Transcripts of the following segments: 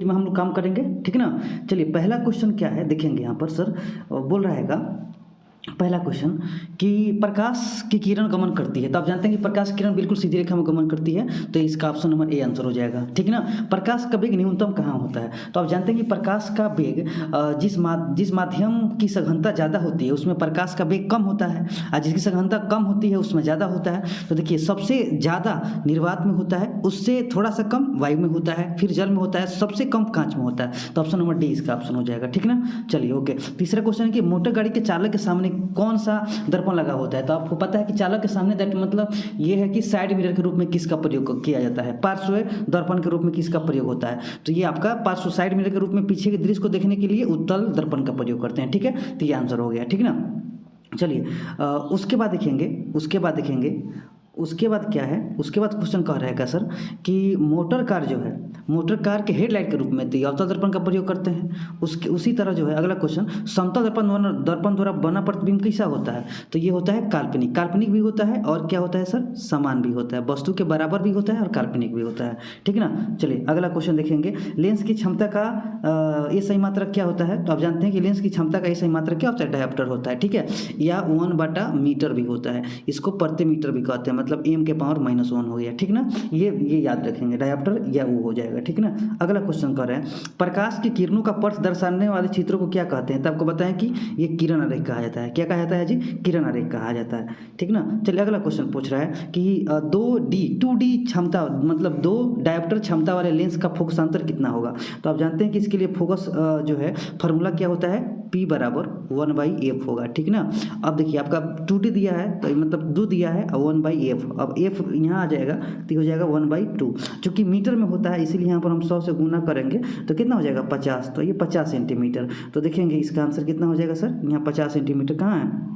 में हम लोग काम करेंगे, ठीक है ना। चलिए पहला क्वेश्चन क्या है देखेंगे यहाँ पर सर बोल रहा हैगा पहला क्वेश्चन कि प्रकाश की किरण गमन करती है। तो आप जानते हैं कि प्रकाश की किरण बिल्कुल सीधी रेखा में गमन करती है, तो इसका ऑप्शन नंबर ए आंसर हो जाएगा, ठीक है ना। प्रकाश का वेग न्यूनतम कहाँ होता है? तो आप जानते हैं कि प्रकाश का वेग जिस माध्यम की सघनता ज़्यादा होती है उसमें प्रकाश का वेग कम होता है, और जिसकी सघनता कम होती है उसमें ज़्यादा होता है। तो देखिए सबसे ज़्यादा निर्वात में होता है, उससे थोड़ा सा कम वायु में होता है, फिर जल में होता है, सबसे कम कांच में होता है। तो ऑप्शन नंबर डी इसका ऑप्शन हो जाएगा, ठीक है ना। चलिए ओके। तीसरा क्वेश्चन है कि मोटर गाड़ी के चालक के सामने कौन सा दर्पण लगा होता है? तो आपको पता है कि चालक के सामने दैट मतलब ये है कि साइड मिरर के रूप में किसका प्रयोग किया जाता है? पार्श्व दर्पण के रूप में किसका प्रयोग होता है? तो ये आपका पार्श्व साइड मिरर के रूप में पीछे के दृश्य को देखने के लिए उत्तल दर्पण का प्रयोग करते हैं, ठीक है। तो ये आंसर हो गया, ठीक है ना। चलिए उसके बाद देखेंगे उसके बाद क्या है, उसके बाद क्वेश्चन कह रहेगा सर कि मोटर कार जो है, मोटर कार के हेडलाइट के रूप में अवतल दर्पण का प्रयोग करते हैं। उसी तरह जो है अगला क्वेश्चन, समतल दर्पण द्वारा बना प्रतिबिंब कैसा होता है? तो ये होता है काल्पनिक भी होता है, और क्या होता है सर, समान भी होता है, वस्तु के बराबर भी होता है और काल्पनिक भी होता है, ठीक है ना। चलिए अगला क्वेश्चन देखेंगे, लेंस की क्षमता का ये सही मात्रक क्या होता है? तो आप जानते हैं कि लेंस की क्षमता का ये सही मात्रक क्या होता है? डायोप्टर होता है, ठीक है, या 1/मीटर भी होता है, इसको प्रति मीटर भी कहते हैं, मतलब m के पावर -1 हो गया, ठीक ना। ये याद रखेंगे, डायोप्टर या वो हो जाएगा, ठीक ना। अगला क्वेश्चन कर रहे हैं, प्रकाश की किरणों का पथ दर्शाने वाले चित्रों को क्या कहते हैं? तो आपको बताएं कि ये किरण आरेख कहा जाता है। क्या कहा जाता है जी? किरण आरेख कहा जाता है, ठीक ना। चलिए अगला क्वेश्चन पूछ रहा है कि 2D क्षमता मतलब 2 डायोप्टर क्षमता वाले लेंस का फोकस अंतर कितना होगा? तो आप जानते हैं कि इसके लिए फोकस जो है फार्मूला क्या होता है? P = 1/f होगा, ठीक ना। अब देखिए आपका 2D दिया है, तो मतलब 2 दिया है और 1/f, अब f यहाँ आ जाएगा तो हो जाएगा 1/2, चूँकि मीटर में होता है इसीलिए यहाँ पर हम 100 से गुना करेंगे तो कितना हो जाएगा 50, तो ये 50 सेंटीमीटर। तो देखेंगे इसका आंसर कितना हो जाएगा सर, यहाँ 50 सेंटीमीटर कहाँ है,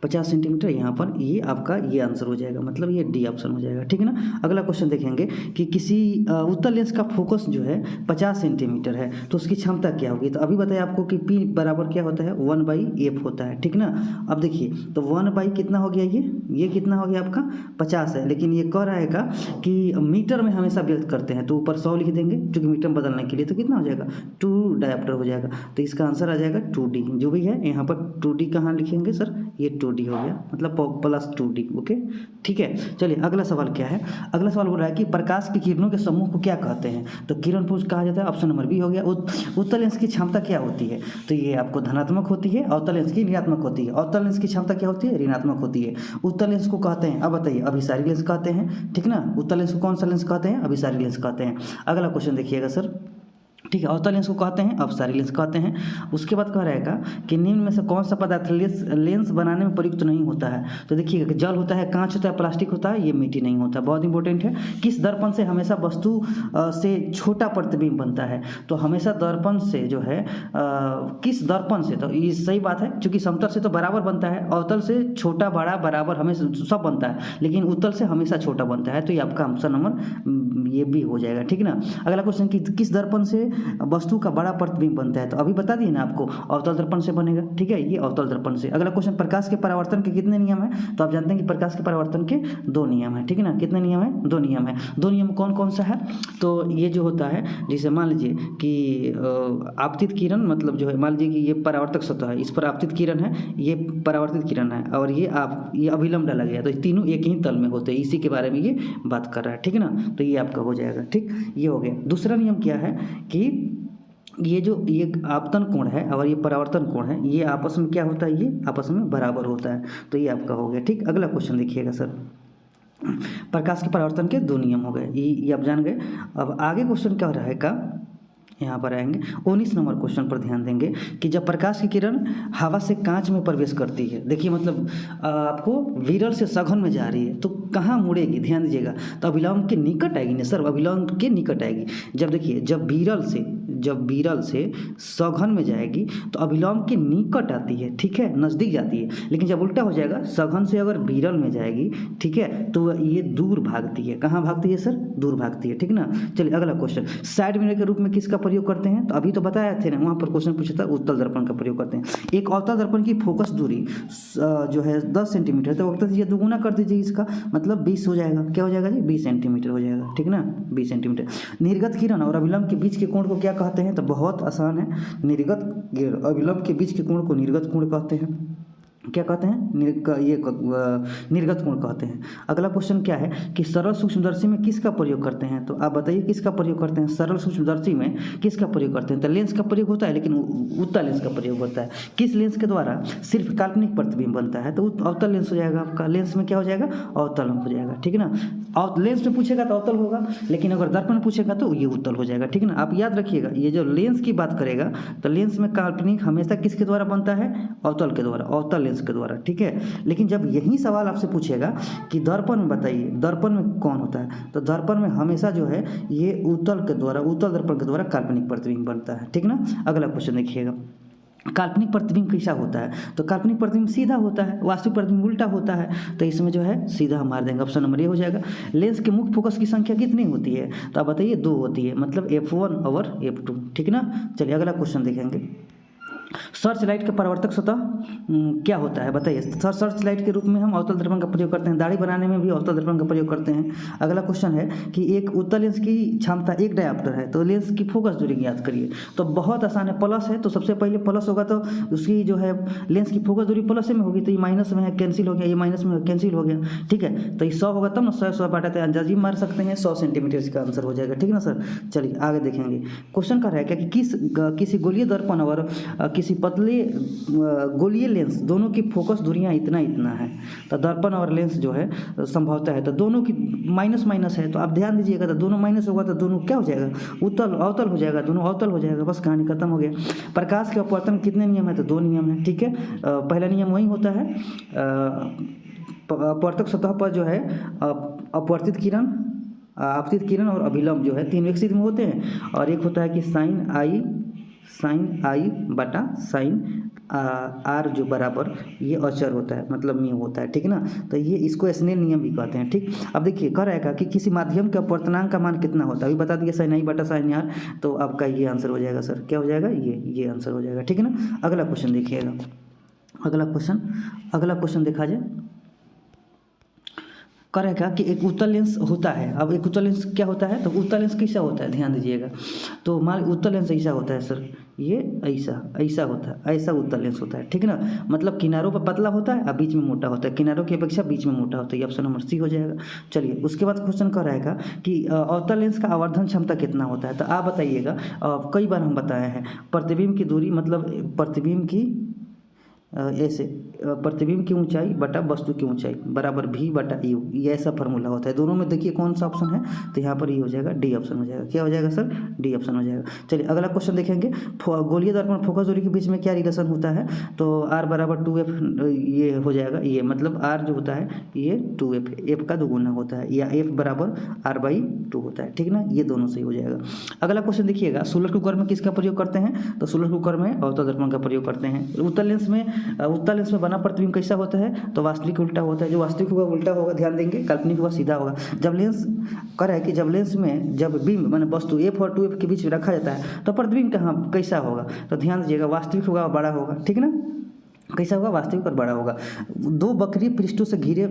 50 सेंटीमीटर यहाँ पर, ये आपका ये आंसर हो जाएगा, मतलब ये डी ऑप्शन हो जाएगा, ठीक है ना। अगला क्वेश्चन देखेंगे कि किसी उत्तल लेंस का फोकस जो है 50 सेंटीमीटर है तो उसकी क्षमता क्या होगी? तो अभी बताया आपको कि P बराबर क्या होता है? 1/f होता है, ठीक ना। अब देखिए तो 1 कितना हो गया, ये कितना हो गया आपका 50 है, लेकिन ये कह रहा है कि मीटर में हमेशा व्यक्त करते हैं, तो ऊपर 100 लिख देंगे क्योंकि मीटर में बदलने के लिए, तो कितना हो जाएगा 2 डायोप्टर हो जाएगा। तो इसका आंसर आ जाएगा 2D, जो भी है यहाँ पर 2D कहाँ लिखेंगे सर, ये 2D हो गया, मतलब +2D, ओके, ठीक है। चलिए अगला सवाल क्या है, अगला सवाल बोल रहा है कि प्रकाश की किरणों के समूह को क्या कहते हैं? तो किरण पुंज कहा जाता है, ऑप्शन नंबर बी हो गया। उत्तल लेंस की क्षमता क्या होती है? तो ये आपको धनात्मक होती है, अवतल लेंस की ऋणात्मक होती है। अवतल लेंस की क्षमता क्या होती है? ऋणात्मक होती है। उत्तल लेंस को कहते हैं, अब बताइए, अभिसारी लेंस कहते हैं, ठीक ना। उत्तल लेंस को कौन सा लेंस कहते हैं? अभिसारी लेंस कहते हैं। अगला क्वेश्चन देखिएगा सर, ठीक है, अवतल लेंस को कहते हैं, अपसारी लेंस कहते हैं। उसके बाद कह रहेगा कि निम्न में से कौन सा पदार्थ लेंस बनाने में प्रयुक्त नहीं होता है? तो देखिएगा कि जल होता है, कांच होता है, प्लास्टिक होता है, ये मिट्टी नहीं होता। बहुत इंपॉर्टेंट है, किस दर्पण से हमेशा वस्तु से छोटा प्रतिबिंब बनता है? तो हमेशा दर्पण से जो है किस दर्पण से, तो ये सही बात है, क्योंकि समतल से तो बराबर बनता है, अवतल से छोटा बड़ा बराबर हमेशा सब बनता है, लेकिन उत्तल से हमेशा छोटा बनता है। तो ये आपका ऑप्शन नंबर ये भी हो जाएगा, ठीक ना। अगला क्वेश्चन कि किस दर्पण से वस्तु का बड़ा प्रतिबिंब बनता है? तो अभी बता दिए ना आपको, अवतल दर्पण से बनेगा, ठीक है, ये अवतल दर्पण से। अगला क्वेश्चन, प्रकाश के परावर्तन के कितने नियम हैं? तो आप जानते हैं कि प्रकाश के परावर्तन के 2 नियम हैं, ठीक है ना। कितने नियम हैं? 2 नियम हैं। 2 नियम कौन कौन सा है? तो ये जो होता है, जैसे मान लीजिए कि आपतित किरण, मतलब जो है मान लीजिए कि ये परावर्तक सतह है, इस पर आपतित किरण है, ये परावर्तित किरण है, और ये अभिलंब डाला गया, तो तीनों एक ही तल में होते हैं, इसी के बारे में ये बात कर रहा है, ठीक है ना। तो ये आपका हो जाएगा, ठीक, ये हो गया। दूसरा नियम क्या है कि ये आपतन कोण है और ये परावर्तन कोण है, ये आपस में क्या होता है, ये आपस में बराबर होता है। तो ये आपका हो गया, ठीक। अगला क्वेश्चन देखिएगा सर, प्रकाश के परावर्तन के 2 नियम हो गए, ये आप जान गए। अब आगे क्वेश्चन क्या रहेगा, यहाँ पर आएंगे 19 नंबर क्वेश्चन पर ध्यान देंगे कि जब प्रकाश की किरण हवा से कांच में प्रवेश करती है, देखिए मतलब आपको विरल से सघन में जा रही है तो कहाँ मुड़ेगी, ध्यान दीजिएगा। तो अभिलंब के निकट आएगी ना सर, अभिलंब के निकट आएगी। जब देखिए, जब विरल से जब विरल से सघन में जाएगी तो अभिलंब के निकट आती है, ठीक है, नज़दीक जाती है। लेकिन जब उल्टा हो जाएगा, सघन से अगर विरल में जाएगी, ठीक है, तो ये दूर भागती है। कहाँ भागती है सर? दूर भागती है, ठीक ना। चलिए अगला क्वेश्चन, साइड मिरर के रूप में किसका प्रयोग करते हैं? तो अभी तो बताया थे ना, वहाँ पर क्वेश्चन पूछा था, उत्तल दर्पण का प्रयोग करते हैं। एक अवतल दर्पण की फोकस दूरी जो है 10 सेंटीमीटर, तो वक्त ये दुगुना कर दीजिए इसका, मतलब 20 हो जाएगा। क्या हो जाएगा जी? 20 सेंटीमीटर हो जाएगा, ठीक ना, 20 सेंटीमीटर। निर्गत किरण और अभिलंब के बीच के कोण को क्या कहते हैं? तो बहुत आसान है, निर्गत अभिलंब के बीच के कोण को निर्गत कोण कहते हैं। क्या कहते हैं? निर्गत कोण कहते हैं। अगला क्वेश्चन क्या है कि सरल सूक्ष्मदर्शी में किसका प्रयोग करते हैं? तो आप बताइए किसका प्रयोग करते हैं? सरल सूक्ष्मदर्शी में किसका प्रयोग करते हैं? तो लेंस का प्रयोग होता है, लेकिन उत्तल लेंस का प्रयोग होता है। किस लेंस के द्वारा सिर्फ काल्पनिक प्रतिबिंब बनता है? तो अवतल लेंस हो जाएगा आपका। लेंस में क्या हो जाएगा? अवतल हो जाएगा, ठीक है ना। और लेंस में पूछेगा तो अवतल होगा, लेकिन अगर दर्पण पूछेगा तो ये उत्तल हो जाएगा, ठीक है ना। आप याद रखिएगा, ये जो लेंस की बात करेगा तो लेंस में काल्पनिक हमेशा किसके द्वारा बनता है? अवतल के द्वारा, अवतल लेंस के द्वारा, ठीक है। लेकिन जब यही सवाल आपसे पूछेगा कि दर्पण में बताइए, दर्पण में कौन होता है? तो दर्पण में हमेशा जो है ये उत्तल के द्वारा, उत्तल दर्पण के द्वारा काल्पनिक प्रतिबिंब बनता है, ठीक ना। अगला क्वेश्चन देखिएगा, काल्पनिक प्रतिबिंब कैसा होता है? तो काल्पनिक प्रतिबिंब सीधा होता है, वास्तविक प्रतिबिंब उल्टा होता है। तो इसमें जो है सीधा हम मार देंगे, ऑप्शन नंबर ए हो जाएगा। लेंस के मुख्य फोकस की संख्या कितनी होती है? तो आप बताइए 2 होती है, मतलब f1 और f2, ठीक ना। चलिए अगला क्वेश्चन देखेंगे, सर्च लाइट का परावर्तक सतह क्या होता है? बताइए। सर्च लाइट के रूप में हम अवतल दर्पण का प्रयोग करते हैं, दाढ़ी बनाने में भी अवतल दर्पण का प्रयोग करते हैं। अगला क्वेश्चन है कि एक उत्तल लेंस की क्षमता 1 डायऑप्टर है, तो लेंस की फोकस दूरी ज्ञात करिए। तो बहुत आसान है, प्लस है, तो सबसे पहले प्लस होगा तो उसकी जो है लेंस की फोकस दूरी प्लस में होगी, तो ये माइनस में है, कैंसिल हो गया, ये माइनस में कैंसिल हो गया, ठीक है। तो ये 100 होगा तब ना, 100 बांटा अंदाजी मार सकते हैं, 100 सेंटीमीटर इसका आंसर हो जाएगा, ठीक ना सर। चलिए आगे देखेंगे, क्वेश्चन का है क्या कि किसी गोलीय दर्पण और किसी पतले गोलीय लेंस दोनों की फोकस दूरियां इतना है। तो दर्पण और लेंस जो है संभवतः है, तो दोनों की माइनस माइनस है, तो आप ध्यान दीजिएगा, तो दोनों माइनस होगा तो दोनों क्या हो जाएगा? उत्तल अवतल हो जाएगा, दोनों अवतल हो जाएगा, बस कहानी खत्म हो गया। प्रकाश के अपवर्तन कितने नियम है? तो 2 नियम है, ठीक है। पहला नियम वही होता है, अपवर्तक सतह पर जो है अपवर्तित किरण, आपतित किरण और अभिलंब जो है 3 विकसित में होते हैं, और एक होता है कि साइन आई बटा साइन आर जो बराबर ये अचर होता है, मतलब म्यू होता है, ठीक है ना। तो ये इसको स्नेल नियम भी कहते हैं, ठीक। अब देखिए कह रहेगा कि किसी माध्यम के अपवर्तनांक का मान कितना होता है? अभी बता दिए साइन आई बटा साइन आर, तो आपका ये आंसर हो जाएगा सर। क्या हो जाएगा? ये आंसर हो जाएगा, ठीक है ना। अगला क्वेश्चन देखिएगा, अगला क्वेश्चन देखा जाए, करेगा कि एक उत्तल लेंस होता है। अब एक उत्तल लेंस क्या होता है? तो उत्तल लेंस कैसा होता है? ध्यान दीजिएगा, तो मान उत्तल लेंस ऐसा होता है सर, ये ऐसा होता है, ऐसा उत्तल लेंस होता है, ठीक है ना। मतलब किनारों पर पतला होता है और बीच में मोटा होता है, किनारों की अपेक्षा बीच में मोटा होता है, ये ऑप्शन नंबर सी हो जाएगा। चलिए उसके बाद क्वेश्चन कर रहेगा कि अवतल लेंस का आवर्धन क्षमता कितना होता है? तो आप बताइएगा, कई बार हम बताए हैं, प्रतिबिंब की दूरी मतलब प्रतिबिंब की ऐसे प्रतिबिंब की ऊंचाई बटा वस्तु की ऊंचाई बराबर v बटा u, ये ऐसा फार्मूला होता है। दोनों में देखिए कौन सा ऑप्शन है, तो यहाँ पर ये हो जाएगा डी ऑप्शन हो जाएगा। क्या हो जाएगा सर? डी ऑप्शन हो जाएगा। चलिए अगला क्वेश्चन देखेंगे, गोलीय दर्पण फोकस दूरी के बीच में क्या रिलेशन होता है? तो r बराबर 2f, ये हो जाएगा, ये मतलब r जो होता है ये 2f, f का दोगुना होता है, या f बराबर r/2 होता है, ठीक ना। ये दोनों सही हो जाएगा। अगला क्वेश्चन देखिएगा, सोलर कुकर में किसका प्रयोग करते हैं? तो सोलर कुकर में अवतल दर्पण का प्रयोग करते हैं। उत्तल लेंस में बना प्रतिबिंब कैसा होता है? तो वास्तविक उल्टा होता है, जो वास्तविक होगा उल्टा होगा, ध्यान देंगे, काल्पनिक होगा सीधा होगा। जब लेंस है कि जब लेंस में जब बीम माने वस्तु f और 2f के बीच में रखा जाता है तो प्रतिबिंब कहाँ कैसा होगा? तो ध्यान दीजिएगा, वास्तविक होगा बड़ा होगा, ठीक ना। कैसा होगा? वास्तविक और बड़ा होगा। 2 वक्रीय पृष्ठों से घिरे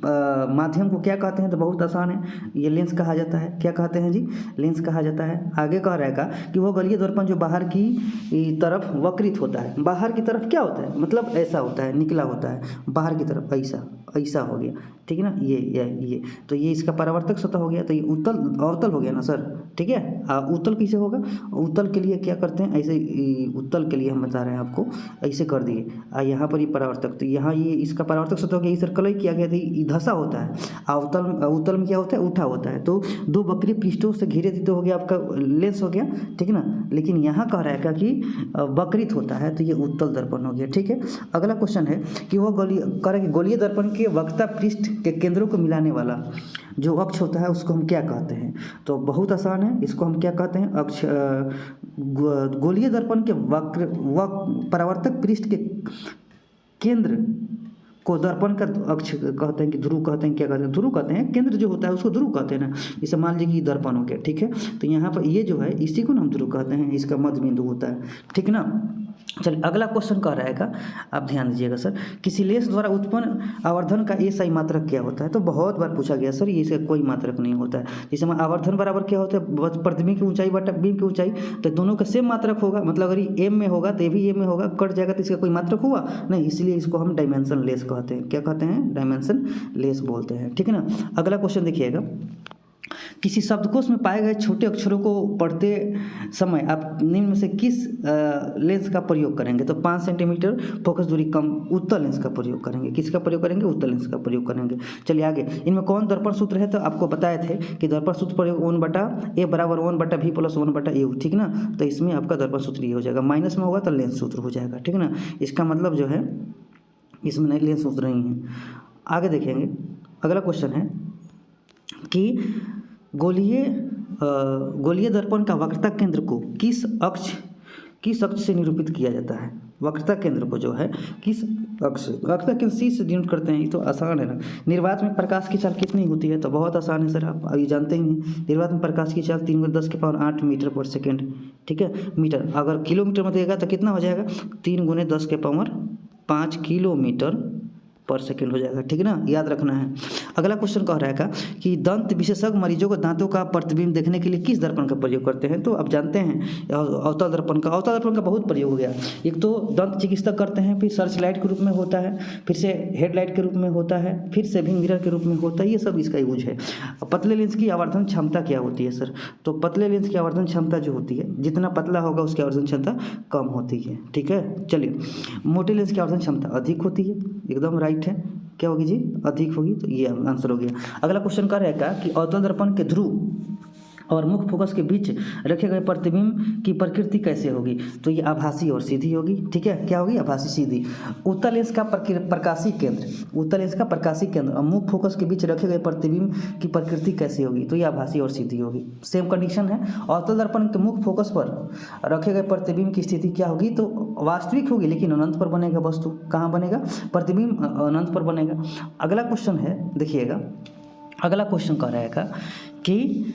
माध्यम को क्या कहते हैं? तो बहुत आसान है, ये लेंस कहा जाता है। क्या कहते हैं जी? लेंस कहा जाता है। आगे कह रहेगा कि वह गोलीय दर्पण जो बाहर की तरफ वक्रित होता है। बाहर की तरफ क्या होता है? मतलब ऐसा होता है, निकला होता है, बाहर की तरफ ऐसा हो गया, ठीक है ना। ये तो ये इसका परावर्तक सतह हो गया, तो ये अवतल हो गया ना सर, ठीक है। उत्तल कैसे होगा? उत्तल के लिए क्या करते हैं? ऐसे उत्तल के लिए हम बता रहे हैं आपको, ऐसे कर दिए, यहाँ पर ये परावर्तक, तो यहाँ ये इसका परावर्तक सतह हो गया, सर्कल ही किया गया था, धसा होता है। उत्तल में क्या होता है? उठा होता है। तो 2 वक्रीय पृष्ठों से घिरे तो हो गया आपका लेंस हो गया, ठीक है ना। लेकिन यहाँ कह रहा है कि वक्रित होता है, तो ये उत्तल दर्पण हो गया, ठीक है। अगला क्वेश्चन है कि वह गोलीय दर्पण के वक्ता पृष्ठ के केंद्रों को मिलाने वाला जो अक्ष होता है उसको हम क्या कहते हैं? तो बहुत आसान है, इसको हम क्या कहते हैं? अक्ष गोलीय दर्पण के वक्र परावर्तक पृष्ठ के केंद्र को दर्पण का अक्ष कहते हैं कि ध्रुव कहते हैं, क्या कहते हैं, ध्रुव कहते हैं। केंद्र जो होता है उसको ध्रुव कहते हैं ना। जैसे मान लीजिए कि दर्पण हो गया, ठीक है, तो यहाँ पर ये जो है इसी को हम ध्रुव कहते हैं, इसका मध्य बिंदु होता है, ठीक ना। चलिए अगला क्वेश्चन कह रहेगा, आप ध्यान दीजिएगा सर, किसी लेंस द्वारा उत्पन्न आवर्धन का एसआई मात्रक क्या होता है। तो बहुत बार पूछा गया सर, ये इसका कोई मात्रक नहीं होता है। जैसे आवर्धन बराबर क्या होता है, प्रतिबिंब की ऊंचाई बटा बीम की ऊंचाई, तो दोनों का सेम मात्रक होगा, मतलब अगर ये एम में होगा तो ये भी एम में होगा, कट जाएगा तो इसका कोई मात्रक हुआ नहीं, इसलिए इसको हम डायमेंशन लेस कहते हैं। क्या कहते हैं, डायमेंशन लेस बोलते हैं, ठीक है ना। अगला क्वेश्चन देखिएगा, किसी शब्दकोश में पाए गए छोटे अक्षरों को पढ़ते समय आप निम्न में से किस लेंस का प्रयोग करेंगे। तो 5 सेंटीमीटर फोकस दूरी कम उत्तल लेंस का प्रयोग करेंगे। किसका प्रयोग करेंगे, उत्तल लेंस का प्रयोग करेंगे। चलिए आगे, इनमें कौन दर्पण सूत्र है, तो आपको बताए थे कि दर्पण सूत्र प्रयोग 1/a बराबर 1/v प्लस 1/u, ठीक ना। तो इसमें आपका दर्पण सूत्र ये हो जाएगा, माइनस में होगा तो लेंस सूत्र हो जाएगा, ठीक ना। इसका मतलब जो है इसमें नहीं, लेंस सूत्र नहीं है। आगे देखेंगे, अगला क्वेश्चन है कि गोलीय दर्पण का वक्रता केंद्र को किस अक्ष से निरूपित किया जाता है। वक्रता केंद्र को जो है किस अक्ष, वक्रता केंद्र सी से डिनोट करते हैं। ये तो आसान है ना। निर्वात में प्रकाश की चाल कितनी होती है, तो बहुत आसान है सर, आप अभी जानते ही हैं। निर्वात में प्रकाश की चाल 3×10⁸ मीटर पर सेकेंड, ठीक है। मीटर अगर किलोमीटर में देगा तो कितना हो जाएगा, 3×10⁵ किलोमीटर पर सेकेंड हो जाएगा, ठीक है ना, याद रखना है। अगला क्वेश्चन कह रहेगा कि दंत विशेषज्ञ मरीजों को दांतों का प्रतिबिंब देखने के लिए किस दर्पण का प्रयोग करते हैं। तो आप जानते हैं अवतल दर्पण का, अवतल दर्पण का बहुत प्रयोग हो गया। एक तो दंत चिकित्सक करते हैं, फिर सर्च लाइट के रूप में होता है, फिर से हेडलाइट के रूप में होता है, फिर सेविंग मिरर के रूप में होता है, ये सब इसका यूज है। पतले लेंस की आवर्धन क्षमता क्या होती है सर, तो पतले लेंस की आवर्धन क्षमता जो होती है, जितना पतला होगा उसकी आवर्धन क्षमता कम होती है, ठीक है। चलिए, मोटे लेंस की आवर्धन क्षमता अधिक होती है, एकदम राइट है, क्या होगी जी, अधिक होगी, तो ये आंसर हो गया। अगला क्वेश्चन का रहेगा कि अवतल दर्पण के ध्रुव और मुख्य फोकस के बीच रखे गए प्रतिबिंब की प्रकृति कैसे होगी। तो ये आभासी और सीधी होगी, ठीक है। क्या होगी, आभासी सीधी। उत्तल लेंस का प्रकाशीय केंद्र, उत्तल लेंस का प्रकाशीय केंद्र और मुख्य फोकस के बीच रखे गए प्रतिबिंब की प्रकृति कैसे होगी, तो ये आभासी और सीधी होगी। सेम कंडीशन है। अवतल दर्पण के मुख्य फोकस पर रखे गए प्रतिबिंब की स्थिति क्या होगी, तो वास्तविक होगी, लेकिन अनंत पर बनेगा वस्तु। कहाँ बनेगा, प्रतिबिंब अनंत पर बनेगा। अगला क्वेश्चन है, देखिएगा, अगला क्वेश्चन कह रहेगा कि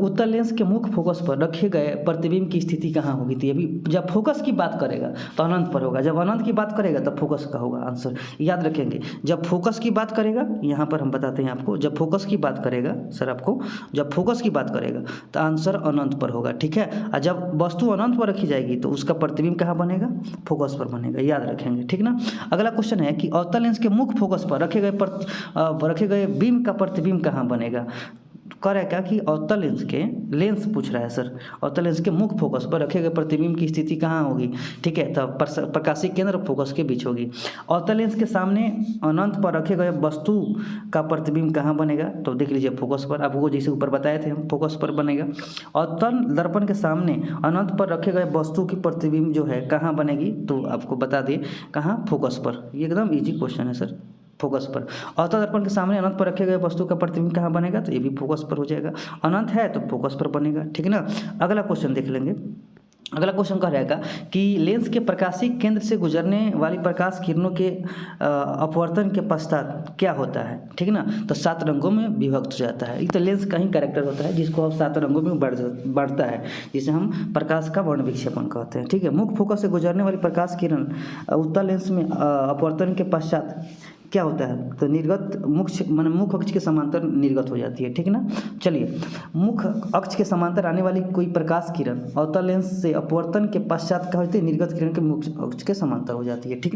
उत्तल लेंस के मुख्य फोकस पर रखे गए प्रतिबिंब की स्थिति कहाँ होगी। तो ये भी जब फोकस की बात करेगा तो अनंत पर होगा, जब अनंत की बात करेगा तब फोकस का होगा आंसर, याद रखेंगे। जब फोकस की बात करेगा, यहाँ पर हम बताते हैं आपको, जब फोकस की बात करेगा सर आपको, जब फोकस की बात करेगा तो आंसर अनंत पर होगा, ठीक है। और जब वस्तु अनंत पर रखी जाएगी तो उसका प्रतिबिंब कहाँ बनेगा, फोकस पर बनेगा, याद रखेंगे, ठीक ना। अगला क्वेश्चन है कि अवतल लेंस के मुख्य फोकस पर रखे गए बीम का प्रतिबिंब कहाँ बनेगा। कह रहा है क्या कि अवतल लेंस के, लेंस पूछ रहा है सर, अवतल लेंस के मुख्य फोकस पर रखे गए प्रतिबिंब की स्थिति कहाँ होगी, ठीक है। तो प्रकाशीय केंद्र और फोकस के बीच होगी। अवतल लेंस के सामने अनंत पर रखे गए वस्तु का प्रतिबिंब कहाँ बनेगा, तो देख लीजिए फोकस पर, अब वो जैसे ऊपर बताए थे हम, फोकस पर बनेगा। अवतल दर्पण के सामने अनंत पर रखे गए वस्तु की प्रतिबिंब जो है कहाँ बनेगी, तो आपको बता दिए कहाँ, फोकस पर। ये एकदम ईजी क्वेश्चन है सर, फोकस पर। अवतल दर्पण के सामने अनंत पर रखे गए वस्तु का प्रतिबिंब कहाँ बनेगा, तो ये भी फोकस पर हो जाएगा। अनंत है तो फोकस पर बनेगा, ठीक है ना। अगला क्वेश्चन देख लेंगे। अगला क्वेश्चन कह रहेगा कि लेंस के प्रकाशीय केंद्र से गुजरने वाली प्रकाश किरणों के अपवर्तन के पश्चात क्या होता है, ठीक है ना। तो 7 रंगों में विभक्त हो जाता है। ये तो लेंस का ही कैरेक्टर होता है जिसको अब 7 रंगों में बढ़ता है, जिसे हम प्रकाश का वर्ण विक्षेपण कहते हैं, ठीक है। मुख्य फोकस से गुजरने वाली प्रकाश किरण उत्तल लेंस में अपवर्तन के पश्चात क्या होता है, तो निर्गत मुख्य अक्ष के समांतर निर्गत हो जाती है, ठीक है ना। चलिए, मुख्य अक्ष के समांतर आने वाली कोई प्रकाश किरण अवतल लेंस से अपवर्तन के पश्चात क्या होती है, निर्गत किरण के मुख्य अक्ष के समांतर हो जाती है, ठीक है।